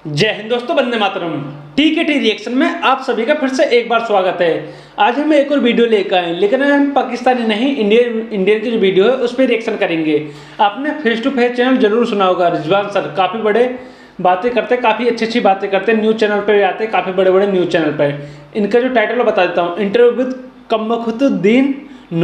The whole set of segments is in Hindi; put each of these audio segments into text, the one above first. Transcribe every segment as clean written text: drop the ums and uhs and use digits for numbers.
जय हिंद दोस्तों, वंदे मातरम। टी रिएक्शन में आप सभी का फिर से एक बार स्वागत है। आज हम एक और वीडियो लेकर आए, लेकिन हम पाकिस्तानी नहीं, इंडियन की जो वीडियो है उस पर रिएक्शन करेंगे। आपने फेस टू फेस चैनल जरूर सुना होगा। रिजवान सर काफ़ी बड़े बातें करते हैं, काफ़ी अच्छी अच्छी बातें करते हैं। न्यूज़ चैनल पर भी आते हैं, काफ़ी बड़े बड़े न्यूज़ चैनल पर। इनका जो टाइटल मैं बता देता हूँ, इंटरव्यू विद कमबख्तुद्दीन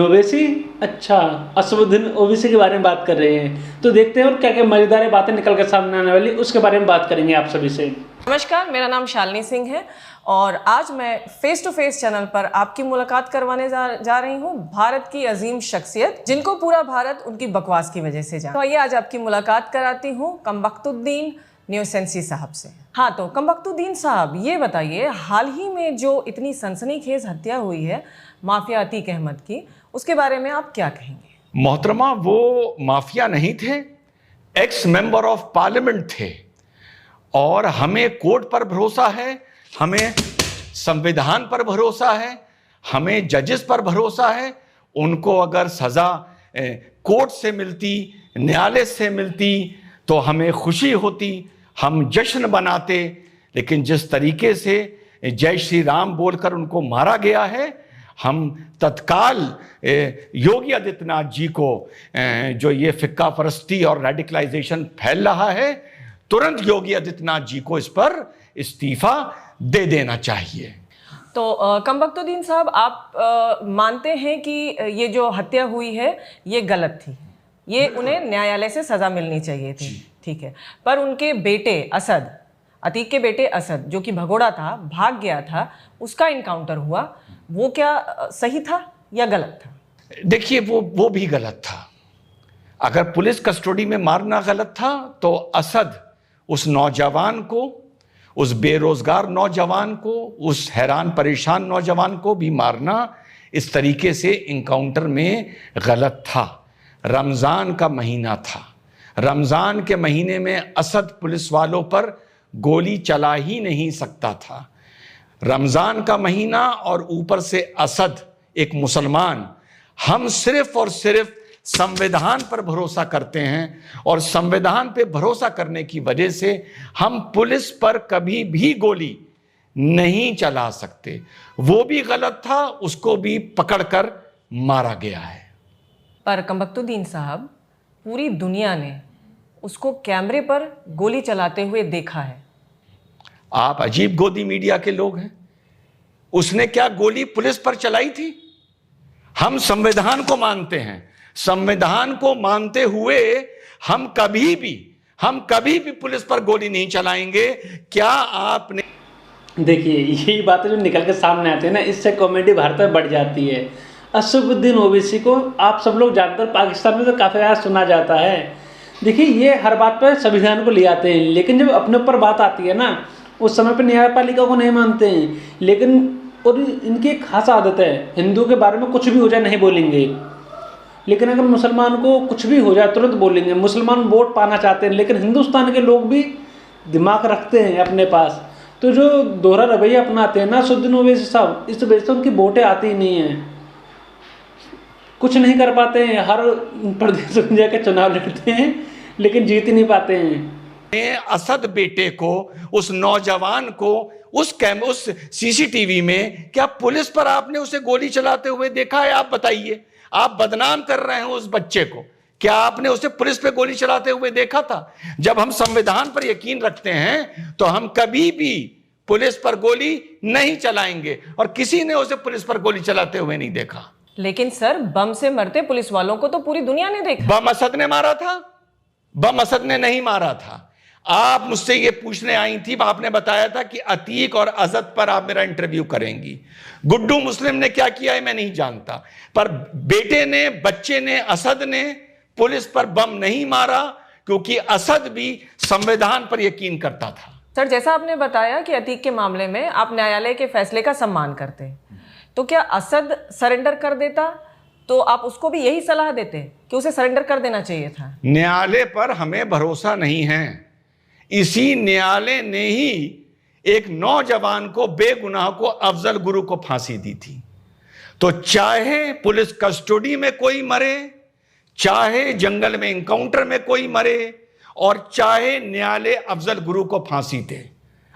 ओवैसी। अच्छा, असदुद्दीन ओवैसी के बारे में बात कर रहे हैं, तो देखते हैं और क्या क्या मजेदार बातें निकल कर सामने आने वाली, उसके बारे में बात करेंगे आप सभी से। नमस्कार, मेरा नाम शालिनी सिंह है और आज मैं फेस टू फेस चैनल पर आपकी मुलाकात करवाने जा रही हूँ भारत की अजीम शख्सियत, जिनको पूरा भारत उनकी बकवास की वजह से जानता है। तो आइए आज आपकी मुलाकात कराती हूँ कमबख्तुद्दीन ओवैसी साहब से। हाँ, तो कमबख्तुद्दीन साहब, ये बताइए, हाल ही में जो इतनी सनसनीखेज हत्या हुई है माफिया अतीक अहमद की, उसके बारे में आप क्या कहेंगे? मोहतरमा, वो माफिया नहीं थे, एक्स मेंबर ऑफ पार्लियामेंट थे। और हमें कोर्ट पर भरोसा है, हमें संविधान पर भरोसा है, हमें जजेस पर भरोसा है। उनको अगर सजा कोर्ट से मिलती, न्यायालय से मिलती, तो हमें खुशी होती, हम जश्न बनाते। लेकिन जिस तरीके से जय श्री राम बोलकर उनको मारा गया है, हम तत्काल योगी आदित्यनाथ जी को, जो ये फिक्का परस्ती और रेडिकलाइजेशन फैल रहा है, तुरंत योगी आदित्यनाथ जी को इस पर इस्तीफा दे देना चाहिए। तो कमबख्तुद्दीन साहब, आप मानते हैं कि ये जो हत्या हुई है ये गलत थी, ये उन्हें न्यायालय से सजा मिलनी चाहिए थी, ठीक है। पर उनके बेटे असद, अतीक के बेटे असद, जो कि भगोड़ा था, भाग गया था, उसका इनकाउंटर हुआ, वो क्या सही था या गलत था? देखिए, वो भी गलत था। अगर पुलिस कस्टडी में मारना गलत था, तो असद उस नौजवान को, उस बेरोजगार नौजवान को, उस हैरान परेशान नौजवान को भी मारना इस तरीके से इनकाउंटर में गलत था। रमजान का महीना था, रमजान के महीने में असद पुलिस वालों पर गोली चला ही नहीं सकता था। रमजान का महीना और ऊपर से असद एक मुसलमान। हम सिर्फ और सिर्फ संविधान पर भरोसा करते हैं, और संविधान पे भरोसा करने की वजह से हम पुलिस पर कभी भी गोली नहीं चला सकते। वो भी गलत था, उसको भी पकड़कर मारा गया है। पर कमबख्तुद्दीन साहब, पूरी दुनिया ने उसको कैमरे पर गोली चलाते हुए देखा है। आप अजीब गोदी मीडिया के लोग हैं। उसने क्या गोली पुलिस पर चलाई थी? हम संविधान को मानते हैं, संविधान को मानते हुए हम कभी भी पुलिस पर गोली नहीं चलाएंगे। क्या आपने देखिए, यही बातें जो निकल के सामने आती है ना, इससे कॉमेडी भारत में बढ़ जाती है। असदुद्दीन ओवैसी को आप सब लोग जानते हैं, पाकिस्तान में तो काफ़ी ज़्यादा सुना जाता है। देखिए, ये हर बात पर संविधान को ले आते हैं, लेकिन जब अपने ऊपर बात आती है ना, उस समय पर न्यायपालिका को नहीं मानते हैं। लेकिन और इनकी एक खास आदत है, हिंदू के बारे में कुछ भी हो जाए नहीं बोलेंगे, लेकिन अगर मुसलमान को कुछ भी हो जाए तुरंत बोलेंगे। मुसलमान वोट पाना चाहते हैं, लेकिन हिंदुस्तान के लोग भी दिमाग रखते हैं अपने पास। तो जो दोहरा रवैया अपनाते हैं ना असदुद्दीन ओवैसी साहब, इस वजह से उनकी वोटें आती ही नहीं हैं, कुछ नहीं कर पाते हैं। हर प्रदेश में जाकर चुनाव लड़ते हैं, लेकिन जीत ही नहीं पाते हैं। असद बेटे को, उस नौजवान को, उस सीसीटीवी में क्या पुलिस पर आपने उसे गोली चलाते हुए देखा है? आप बताइए। आप बदनाम कर रहे हैं उस बच्चे को। क्या आपने उसे पुलिस पे गोली चलाते हुए देखा था? जब हम संविधान पर यकीन रखते हैं तो हम कभी भी पुलिस पर गोली नहीं चलाएंगे, और किसी ने उसे पुलिस पर गोली चलाते हुए नहीं देखा। लेकिन सर, बम से मरते पुलिस वालों को तो पूरी दुनिया ने देखा। बम असद ने मारा था? बम असद ने नहीं मारा था। आप मुझसे ये पूछने आई थी, आपने बताया था कि अतीक और असद पर आप मेरा इंटरव्यू करेंगी। गुड्डू मुस्लिम ने क्या किया है मैं नहीं जानता, पर बेटे ने, बच्चे ने, असद ने पुलिस पर बम नहीं मारा, क्योंकि असद भी संविधान पर यकीन करता था। सर, जैसा आपने बताया कि अतीक के मामले में आप न्यायालय के फैसले का सम्मान करते हैं, तो क्या असद सरेंडर कर देता तो आप उसको भी यही सलाह देते कि उसे सरेंडर कर देना चाहिए था? न्यायालय पर हमें भरोसा नहीं है। इसी न्यायालय ने ही एक नौजवान को, बेगुनाह को, अफजल गुरु को फांसी दी थी। तो चाहे पुलिस कस्टडी में कोई मरे, चाहे जंगल में एनकाउंटर में कोई मरे, और चाहे न्यायालय अफजल गुरु को फांसी दे।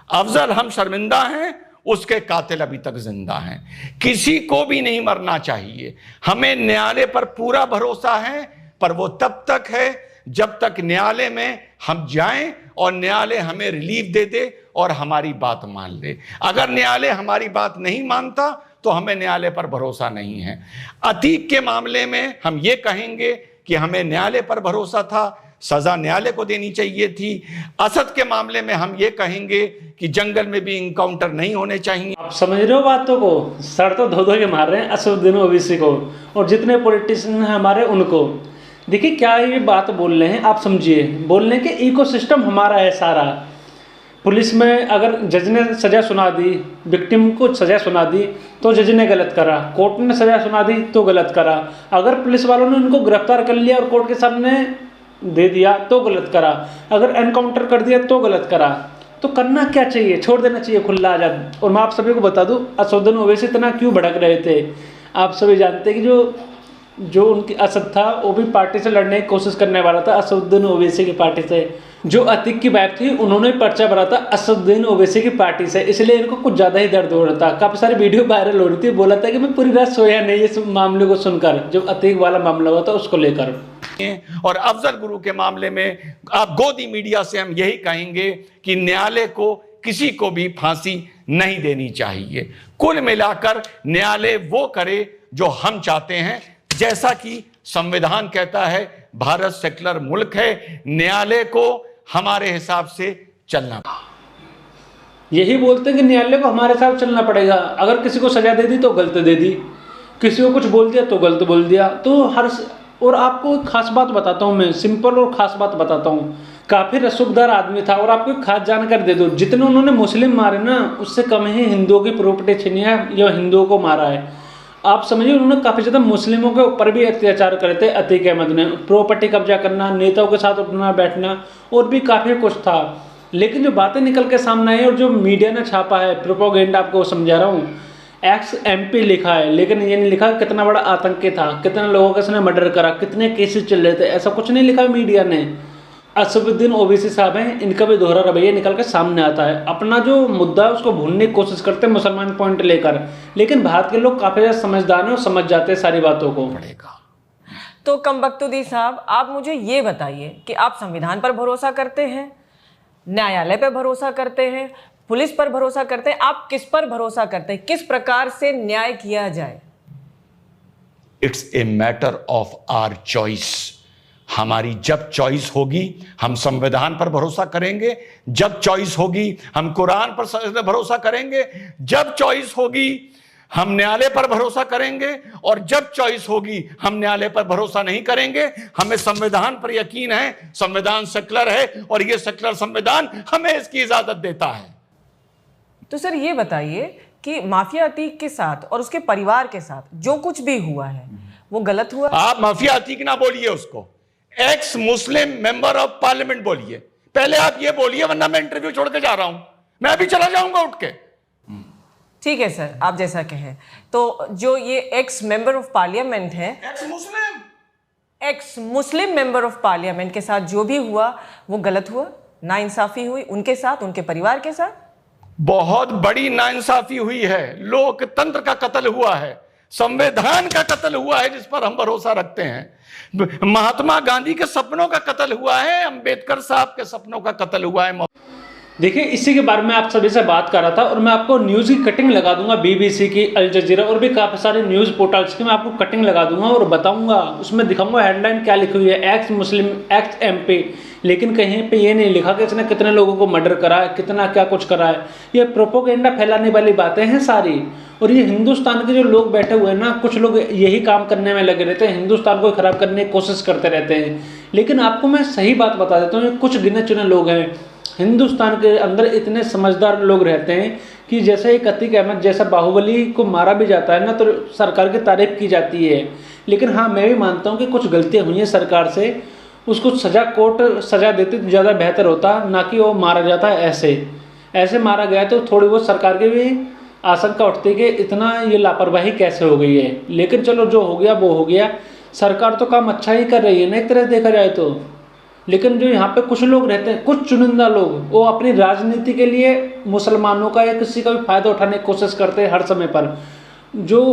अफजल हम शर्मिंदा हैं, उसके कातिल अभी तक जिंदा हैं। किसी को भी नहीं मरना चाहिए। हमें न्यायालय पर पूरा भरोसा है, पर वो तब तक है जब तक न्यायालय में हम जाएं और न्यायालय हमें रिलीफ दे दे और हमारी बात मान ले। अगर न्यायालय हमारी बात नहीं मानता तो हमें न्यायालय पर भरोसा नहीं है। अतीक के मामले में हम ये कहेंगे कि हमें न्यायालय पर भरोसा था, सजा न्यायालय को देनी चाहिए थी। असद के मामले में हम ये कहेंगे कि जंगल में भी इनकाउंटर नहीं होने चाहिए। आप समझ रहे हो बातों को? सर तो धो के मार रहे हैं असदुद्दीन ओवैसी को और जितने पॉलिटिशियन हैं हमारे उनको। देखिए क्या ये बात बोल रहे हैं, आप समझिए। बोल रहे हैं कि इकोसिस्टम हमारा है सारा। पुलिस में अगर जज ने सज़ा सुना दी, विक्टिम को सज़ा सुना दी तो जज ने गलत करा, कोर्ट ने सज़ा सुना दी तो गलत करा। अगर पुलिस वालों ने उनको गिरफ्तार कर लिया और कोर्ट के सामने दे दिया तो गलत करा। अगर एनकाउंटर कर दिया तो गलत करा। तो करना क्या चाहिए? छोड़ देना चाहिए खुला आज़ाद। और मैं आप सभी को बता दूं, असदुद्दीन ओवैसी इतना क्यों भड़क रहे थे। आप सभी जानते हैं कि जो उनकी असद था वो भी पार्टी से लड़ने की कोशिश करने वाला था, असदुद्दीन ओवैसी की पार्टी से। जो अतीक की वाइफ थी उन्होंने पर्चा भरा था असदुद्दीन ओवैसी की पार्टी से, इसलिए इनको कुछ ज़्यादा ही दर्द हो रहा था। काफ़ी सारी वीडियो वायरल हो रही थी। बोला था कि मैं पूरी रात सोया नहीं इस मामले को सुनकर, जो अतीक वाला मामला हुआ था उसको लेकर। और अफजल गुरु के मामले में आप गोदी मीडिया से हम यही कहेंगे कि न्यायालय को किसी को भी फांसी नहीं देनी चाहिए। कुल मिलाकर न्यायालय वो करे जो हम चाहते हैं। जैसा कि संविधान कहता है, भारत सेक्युलर मुल्क है, न्यायालय को हमारे हिसाब से चलना। यही बोलते हैं कि न्यायालय को हमारे साथ चलना पड़ेगा। अगर किसी को सजा दे दी तो गलत दे दी, किसी को कुछ बोल दिया तो गलत बोल दिया। तो और आपको एक खास बात बताता हूँ, मैं सिंपल और खास बात बताता हूँ। काफ़ी रसूखदार आदमी था और आपको एक खास जानकारी दे दूँ, जितने उन्होंने मुस्लिम मारे ना उससे कम ही हिंदुओं की प्रॉपर्टी छीनी है या हिंदुओं को मारा है। आप समझिए उन्होंने काफ़ी ज़्यादा मुस्लिमों के ऊपर भी अत्याचार करे थे अतीक अहमद ने। प्रॉपर्टी कब्जा करना, नेताओं के साथ उठना बैठना और भी काफ़ी कुछ था। लेकिन जो बातें निकल के सामने आई और जो मीडिया ने छापा है प्रोपोगेंडा, आपको समझा रहा हूँ, एक्स MP लिखा है, लेकिन ये नहीं लिखा कितना बड़ा आतंकी था, कितने लोगों का इसने मर्डर करा, कितने केसेस चल रहे थे। ऐसा कुछ नहीं लिखा मीडिया ने। असदुद्दीन ओवैसी साहब हैं, इनका भी दोहरा रवैया निकल कर सामने आता है। अपना जो मुद्दा है उसको भूलने की कोशिश करते हैं मुसलमान पॉइंट लेकर, लेकिन भारत के लोग काफ़ी ज़्यादा समझदार हैं और समझ जाते हैं सारी बातों को। तो कमबख्तुद्दीन साहब, आप मुझे ये बताइए कि आप संविधान पर भरोसा करते हैं, न्यायालय पर भरोसा करते हैं, पुलिस पर भरोसा करते हैं, आप किस पर भरोसा करते हैं? किस प्रकार से न्याय किया जाए? It's a matter of our choice. हमारी जब चॉइस होगी हम संविधान पर भरोसा करेंगे, जब चॉइस होगी हम कुरान पर भरोसा करेंगे, जब चॉइस होगी हम न्यायालय पर भरोसा करेंगे, और जब चॉइस होगी हम न्यायालय पर भरोसा नहीं करेंगे। हमें संविधान पर यकीन है, संविधान सेक्युलर है और यह सेक्युलर संविधान हमें इसकी इजाजत देता है। तो सर ये बताइए कि माफिया अतीक के साथ और उसके परिवार के साथ जो कुछ भी हुआ है वो गलत हुआ? आप माफिया अतीक ना बोलिए, उसको x Muslim member of parliament बोलिए। पहले आप ये बोलिए, वरना मैं इंटरव्यू छोड़ के जा रहा हूं, मैं अभी चला जाऊंगा उठ के। ठीक है सर, आप जैसा कहें। तो जो ये एक्स मेंबर ऑफ पार्लियामेंट है, x Muslim member of parliament के साथ जो भी हुआ वो गलत हुआ, नाइंसाफी हुई उनके साथ, उनके परिवार के साथ। बहुत बड़ी नाइंसाफी हुई है, लोकतंत्र का कत्ल हुआ है, संविधान का कत्ल हुआ है जिस पर हम भरोसा रखते हैं। महात्मा गांधी के सपनों का कत्ल हुआ है, अंबेडकर साहब के सपनों का कत्ल हुआ है। देखिए इसी के बारे में आप सभी से बात कर रहा था और मैं आपको न्यूज़ की कटिंग लगा दूंगा, BBC की, अल जजीरा और भी काफ़ी सारे न्यूज़ पोर्टल्स की मैं आपको कटिंग लगा दूंगा और बताऊंगा, उसमें दिखाऊंगा हेडलाइन क्या लिखी हुई है, एक्स मुस्लिम एक्स MP, लेकिन कहीं पे ये नहीं लिखा कि इसने कितने लोगों को मर्डर करा है, कितना क्या कुछ करा है। ये प्रोपोगेंडा फैलाने वाली बातें हैं सारी। और ये हिंदुस्तान के जो लोग बैठे हुए हैं ना, कुछ लोग यही काम करने में लगे रहते हैं, हिंदुस्तान को खराब करने की कोशिश करते रहते हैं। लेकिन आपको मैं सही बात बता देता हूँ, कुछ गिने चुने लोग हैं हिंदुस्तान के अंदर, इतने समझदार लोग रहते हैं कि जैसे एक अतीक अहमद जैसा बाहुबली को मारा भी जाता है ना तो सरकार की तारीफ की जाती है। लेकिन हाँ, मैं भी मानता हूँ कि कुछ गलतियाँ हुई हैं सरकार से, उसको कोर्ट सज़ा देती तो ज़्यादा बेहतर होता, ना कि वो मारा जाता ऐसे मारा गया तो थोड़ी बहुत सरकार की भी आशंका उठती कि इतना ये लापरवाही कैसे हो गई है। लेकिन चलो जो हो गया वो हो गया, सरकार तो काम अच्छा ही कर रही है ना एक तरह से देखा जाए तो। लेकिन जो यहाँ पे कुछ लोग रहते हैं, कुछ चुनिंदा लोग, वो अपनी राजनीति के लिए मुसलमानों का या किसी का भी फायदा उठाने की कोशिश करते हैं हर समय पर। जो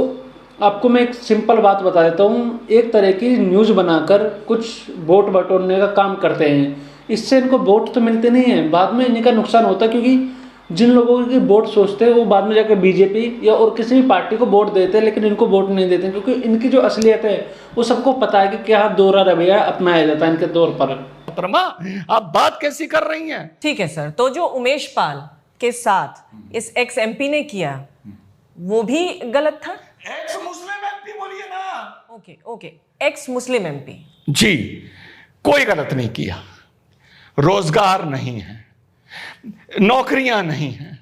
आपको मैं एक सिंपल बात बता देता हूँ, एक तरह की न्यूज़ बनाकर कुछ वोट बटोरने का काम करते हैं। इससे इनको वोट तो मिलते नहीं हैं, बाद में इनका नुकसान होता है, क्योंकि जिन लोगों की वोट सोचते हैं वो बाद में जाकर बीजेपी या और किसी भी पार्टी को वोट देते हैं, लेकिन इनको वोट नहीं देते, क्योंकि इनकी जो असलियत है वो सबको पता है कि क्या दोहरा रवैया अपनाया जाता है इनके तौर पर। मोहतरमा, आप बात कैसी कर रही हैं? ठीक है सर, तो जो उमेश पाल के साथ इस एक्स एमपी ने किया वो भी गलत था? एक्स मुस्लिम एमपी बोलिए ना। Okay okay, ex Muslim MP. जी, कोई गलत नहीं किया। रोजगार नहीं है, नौकरियां नहीं हैं,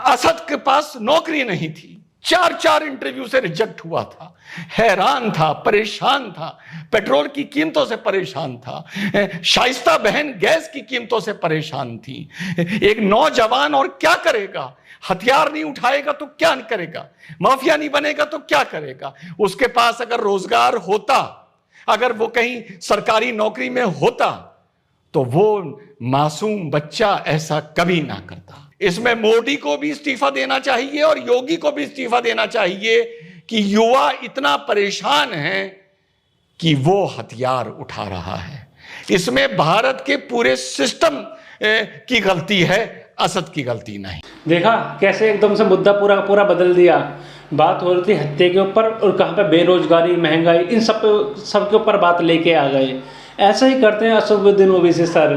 असद के पास नौकरी नहीं थी, 4 इंटरव्यू से रिजेक्ट हुआ था, हैरान था, परेशान था, पेट्रोल की कीमतों से परेशान था, शाइस्ता बहन गैस की कीमतों से परेशान थी। एक नौजवान और क्या करेगा? हथियार नहीं उठाएगा तो क्या करेगा? माफिया नहीं बनेगा तो क्या करेगा? उसके पास अगर रोजगार होता, अगर वो कहीं सरकारी नौकरी में होता, तो वो मासूम बच्चा ऐसा कभी ना करता। इसमें मोदी को भी इस्तीफा देना चाहिए और योगी को भी इस्तीफा देना चाहिए कि युवा इतना परेशान है कि वो हथियार उठा रहा है। इसमें भारत के पूरे सिस्टम की गलती है, असद की गलती नहीं। देखा कैसे एकदम से मुद्दा पूरा पूरा बदल दिया। बात हो रही थी हत्या के ऊपर और कहाँ पे बेरोजगारी, महंगाई, इन सब के ऊपर बात लेके आ गए। ऐसा ही करते हैं असदुद्दीन ओवैसी सर।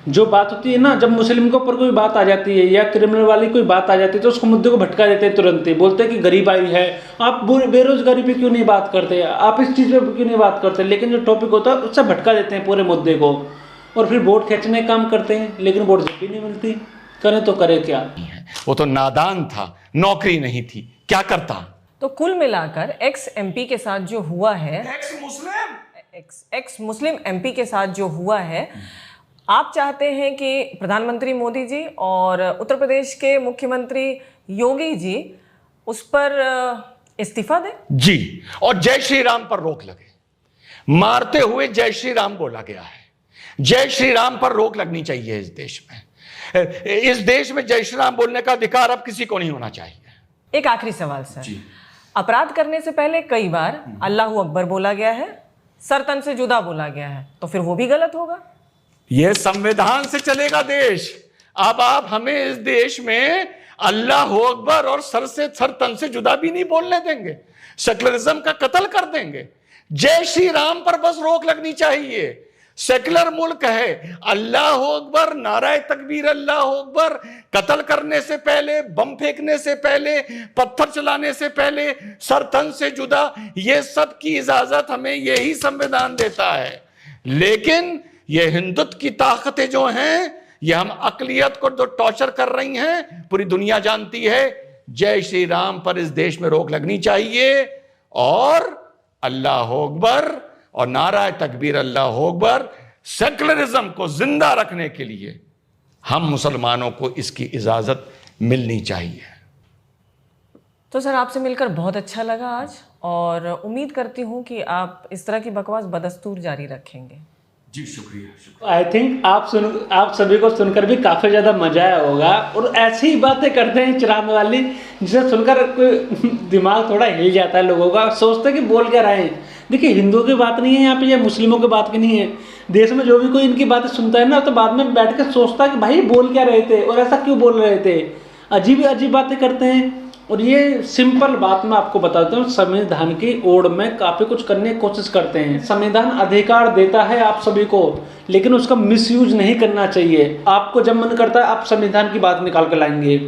जो बात होती है ना, जब मुस्लिम के ऊपर कोई बात आ जाती है या क्रिमिनल वाली कोई बात आ जाती है तो उसको मुद्दे को भटका देते हैं तुरंत ही। बोलते हैं कि गरीबाई है, आप बेरोजगारी पे क्यों नहीं बात करते, आप इस चीज़ पे क्यों नहीं बात करते। लेकिन जो टॉपिक होता है उससे भटका देते हैं पूरे मुद्दे को और फिर वोट खींचने का काम करते हैं। लेकिन वोट जब भी नहीं मिलती, करें तो करे क्या। वो तो नादान था, नौकरी नहीं थी, क्या करता। तो कुल मिलाकर एक्स एमपी के साथ जो हुआ है, एक्स मुस्लिम एमपी के साथ जो हुआ है, आप चाहते हैं कि प्रधानमंत्री मोदी जी और उत्तर प्रदेश के मुख्यमंत्री योगी जी उस पर इस्तीफा दें? जी, और जय श्री राम पर रोक लगे। मारते हुए जय श्री राम बोला गया है, जय श्री राम पर रोक लगनी चाहिए इस देश में। इस देश में जय श्री राम बोलने का अधिकार अब किसी को नहीं होना चाहिए। एक आखिरी सवाल सर, अपराध करने से पहले कई बार अल्लाहू अकबर बोला गया है, सर तन से जुदा बोला गया है, तो फिर वो भी गलत होगा? यह संविधान से चलेगा देश। अब आप हमें इस देश में अल्लाह अकबर और सर तन से जुदा भी नहीं बोलने देंगे, सेकुलरिज्म का कत्ल कर देंगे। जय श्री राम पर बस रोक लगनी चाहिए। सेकुलर मुल्क है, अल्लाह अकबर, नाराए तकबीर अल्लाह अकबर, कत्ल करने से पहले, बम फेंकने से पहले, पत्थर चलाने से पहले सर तन से जुदा, ये सब की इजाजत हमें यही संविधान देता है। लेकिन ये हिंदुत्व की ताकतें जो हैं, ये हम अकलियत को जो टॉर्चर कर रही हैं, पूरी दुनिया जानती है। जय श्री राम पर इस देश में रोक लगनी चाहिए और अल्लाह अकबर और नाराए तकबीर अल्लाह अकबर, सेकुलरिज्म को जिंदा रखने के लिए हम मुसलमानों को इसकी इजाजत मिलनी चाहिए। तो सर, आपसे मिलकर बहुत अच्छा लगा आज, और उम्मीद करती हूं कि आप इस तरह की बकवास बदस्तूर जारी रखेंगे। जी शुक्रिया। आई थिंक आप सभी को सुनकर भी काफ़ी ज़्यादा मजा आया होगा। और ऐसी ही बातें करते हैं चिराग वाली, जिसे सुनकर कोई दिमाग थोड़ा हिल जाता है लोगों का, सोचते हैं कि बोल क्या रहे हैं। देखिए, हिंदुओं की बात नहीं है यहाँ पे, या मुस्लिमों की बात की नहीं है। देश में जो भी कोई इनकी बातें सुनता है ना, तो बाद में बैठ कर सोचता है कि भाई बोल क्या रहे थे और ऐसा क्यों बोल रहे थे। अजीब अजीब बातें करते हैं। और ये सिंपल बात मैं आपको बताता हूँ, संविधान की ओर में काफ़ी कुछ करने की कोशिश करते हैं। संविधान अधिकार देता है आप सभी को, लेकिन उसका मिसयूज नहीं करना चाहिए। आपको जब मन करता है आप संविधान की बात निकाल कर लाएंगे,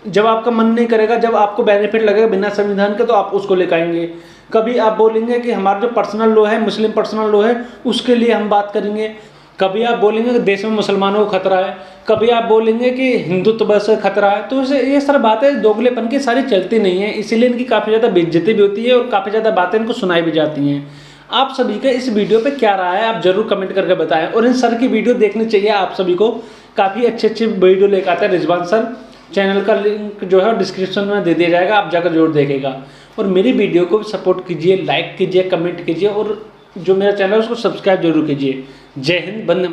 जब आपका मन नहीं करेगा, जब आपको बेनिफिट लगेगा बिना संविधान के, तो आप उसको लेकर आएंगे। कभी आप बोलेंगे कि हमारा जो पर्सनल लॉ है, मुस्लिम पर्सनल लॉ है, उसके लिए हम बात करेंगे। कभी आप बोलेंगे कि देश में मुसलमानों को खतरा है, कभी आप बोलेंगे कि हिंदुत्व से खतरा है। तो ये सारी बातें दोगलेपन की सारी चलती नहीं है, इसीलिए इनकी काफ़ी ज़्यादा बेइज्जती भी होती है और काफ़ी ज़्यादा बातें इनको सुनाई भी जाती हैं। आप सभी का इस वीडियो पे क्या राय है, आप जरूर कमेंट करके बताएं। और इन सर की वीडियो देखनी चाहिए आप सभी को, काफ़ी अच्छे वीडियो लेकर आते हैं रिजवान सर। चैनल का लिंक जो है डिस्क्रिप्शन में दे दिया जाएगा, आप जाकर जरूर देखेगा। और मेरी वीडियो को सपोर्ट कीजिए, लाइक कीजिए, कमेंट कीजिए और जो मेरा चैनल है उसको सब्सक्राइब जरूर कीजिए। जय हिंद, वंदे